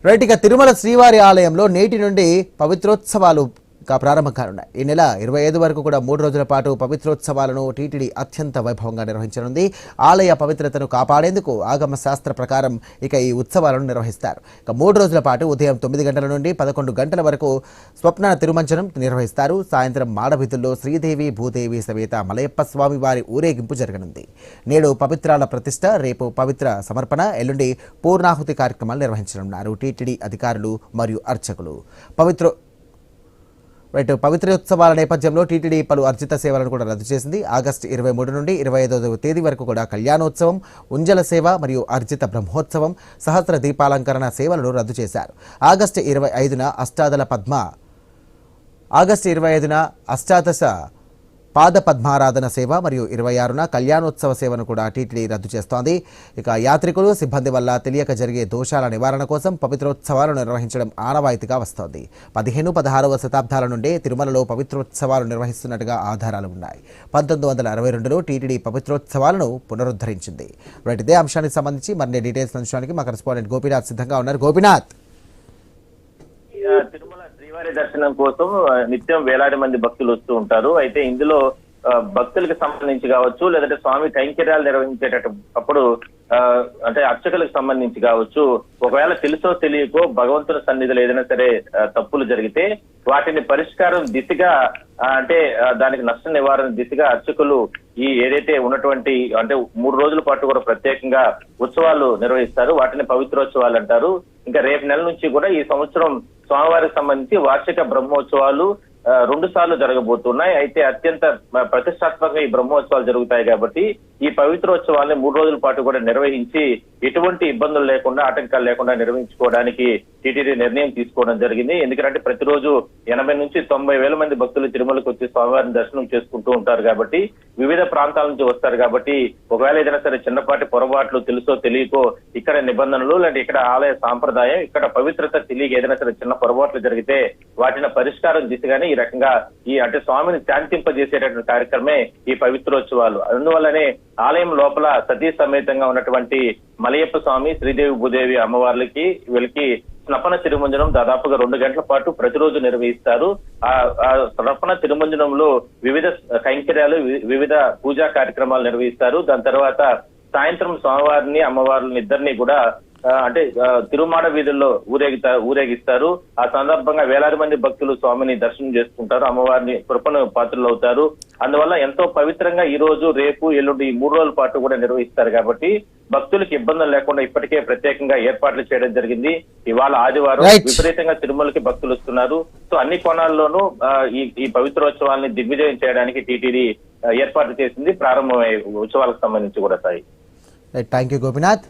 Right, ఇక తిరుమల శ్రీవారి ఆలయంలో నేటి నుండి పవిత్రోత్సవాలు ప్రారంభం కానున్నాయి. ఈ నెల 25 వరకు కూడా 3 రోజుల పాటు పవిత్రోత్సవాలను టీటీడీ అత్యంత వైభవంగా నిర్వహించనుంది. ఆలయ పవిత్రతను కాపాడేందుకు ఆగమ శాస్త్ర ప్రకారం ఇక ఈ ఉత్సవాలను నిర్వహిస్తారు. ఇక 3 రోజుల పాటు ఉదయం 9 గంటల నుండి 11 గంటల వరకు స్వప్న తిరుమంజనం నిర్వహిస్తారు. సాయంత్రం మాడవీధుల్లో శ్రీదేవి భూదేవి సమేత మలయప్ప స్వామి వారి ఊరేగింపు జరగనుంది. నేడు పవిత్రాల ప్రతిష్ట, రేపు పవిత్ర సమర్పణ, ఎల్లుండి పూర్ణాహుతి కార్యక్రమాలు నిర్వహించనున్నారు టీటీడీ అధికారులు మరియు అర్చకులు. పవిత్రోత్సవాల నేపథ్యంలో టీటీడీ పలు అర్జిత సేవలను కూడా రద్దు చేసింది. ఆగస్టు 23 నుండి 25వ తేదీ వరకు కూడా కళ్యాణోత్సవం, ఉంజల సేవ మరియు అర్జిత బ్రహ్మోత్సవం, సహస్ర దీపాలంకరణ సేవలను రద్దు చేశారు. ఆగస్టు 25న అష్టాదశ పాద పద్మారాధన సేవ మరియు 26న కళ్యాణోత్సవ సేవను కూడా టీటీడీ రద్దు చేస్తోంది. ఇక యాత్రికులు, సిబ్బంది వల్ల తెలియక జరిగే దోషాల నివారణ కోసం పవిత్రోత్సవాలను నిర్వహించడం ఆనవాయితీగా వస్తోంది. 15, 16వ శతాబ్దాల నుండే తిరుమలలో పవిత్రోత్సవాలు నిర్వహిస్తున్నట్టుగా ఆధారాలు ఉన్నాయి. 1962లో టీటీడీ పవిత్రోత్సవాలను పునరుద్ధరించింది. ఇదే అంశానికి సంబంధించి మరిన్ని డీటెయిల్స్ అంశానికి మా కరెస్పాండెంట్ గోపీనాథ్ సిద్ధంగా ఉన్నారు. గోపీనాథ్, తిరుమల శ్రీవారి దర్శనం కోసం నిత్యం వేలాది మంది భక్తులు వస్తూ ఉంటారు. అయితే ఇందులో భక్తులకు సంబంధించి కావచ్చు, లేదంటే స్వామి కైంకర్యాలు నిర్వహించేటప్పుడు అంటే అర్చకులకు సంబంధించి కావచ్చు, ఒకవేళ తెలుసో తెలియకో భగవంతుని సన్నిధిలో ఏదైనా సరే తప్పులు జరిగితే వాటిని పరిష్కారం దిశగా అంటే దానికి నష్ట నివారణ దిశగా అర్చకులు ఈ ఏదైతే ఉన్నటువంటి అంటే 3 రోజుల పాటు కూడా ప్రత్యేకంగా ఉత్సవాలు నిర్వహిస్తారు. వాటిని పవిత్రోత్సవాలు అంటారు. ఇంకా రేపు నెల నుంచి కూడా ఈ సంవత్సరం స్వామివారికి సంబంధించి వార్షిక బ్రహ్మోత్సవాలు 2 సార్లు జరగబోతున్నాయి. అయితే అత్యంత ప్రతిష్టాత్మకంగా ఈ బ్రహ్మోత్సవాలు జరుగుతాయి కాబట్టి ఈ పవిత్రోత్సవాల్ని 3 రోజుల పాటు కూడా నిర్వహించి ఎటువంటి ఇబ్బందులు లేకుండా, ఆటంకాలు లేకుండా నిర్వహించుకోవడానికి టీటీడీ నిర్ణయం తీసుకోవడం జరిగింది. ఎందుకంటే ప్రతిరోజు 80 నుంచి 90 వేల మంది భక్తులు తిరుమలకు వచ్చి స్వామివారిని దర్శనం చేసుకుంటూ ఉంటారు కాబట్టి, వివిధ ప్రాంతాల నుంచి వస్తారు కాబట్టి ఒకవేళ ఏదైనా సరే చిన్నపాటి పొరపాట్లు తెలుసో తెలియకో ఇక్కడ నిబంధనలు లేదంటే ఇక్కడ ఆలయ సాంప్రదాయం, ఇక్కడ పవిత్రత తెలియక ఏదైనా సరే చిన్న పొరపాట్లు జరిగితే వాటిని పరిష్కారం దిశగానే ఈ రకంగా అంటే స్వామిని శాంతింపజేసేటటువంటి కార్యక్రమే ఈ పవిత్రోత్సవాలు. అందువల్లనే ఆలయం లోపల సతీ సమేతంగా ఉన్నటువంటి మలయప్ప స్వామి, శ్రీదేవి భూదేవి అమ్మవార్లకి వీళ్ళకి స్నపన తిరుమంజనం దాదాపుగా 2 గంటల పాటు ప్రతిరోజు నిర్వహిస్తారు. ఆ స్నపన తిరుమంజనంలో వివిధ కైంకర్యాలు, వివిధ పూజా కార్యక్రమాలు నిర్వహిస్తారు. దాని తర్వాత సాయంత్రం స్వామివారిని, అమ్మవారిని ఇద్దరిని కూడా అంటే తిరుమాడ వీధుల్లో ఊరేగిస్తారు. ఆ సందర్భంగా వేలాది మంది భక్తులు స్వామిని దర్శనం చేసుకుంటారు, అమ్మవారిని కృపను పాత్రలు అవుతారు. అందువల్ల ఎంతో పవిత్రంగా ఈ రోజు, రేపు, ఎల్లుండి 3 రోజుల పాటు కూడా నిర్వహిస్తారు కాబట్టి భక్తులకు ఇబ్బందులు లేకుండా ఇప్పటికే ప్రత్యేకంగా ఏర్పాట్లు చేయడం జరిగింది. ఇవాళ ఆదివారం విపరీతంగా తిరుమలకి భక్తులు వస్తున్నారు. సో అన్ని కోణాల్లోనూ ఈ పవిత్రోత్సవాల్ని దిగ్విజయం చేయడానికి టీటీడీ ఏర్పాట్లు చేసింది. ప్రారంభమయ్యే ఉత్సవాలకు సంబంధించి కూడా సాయి. Thank you Gopinath.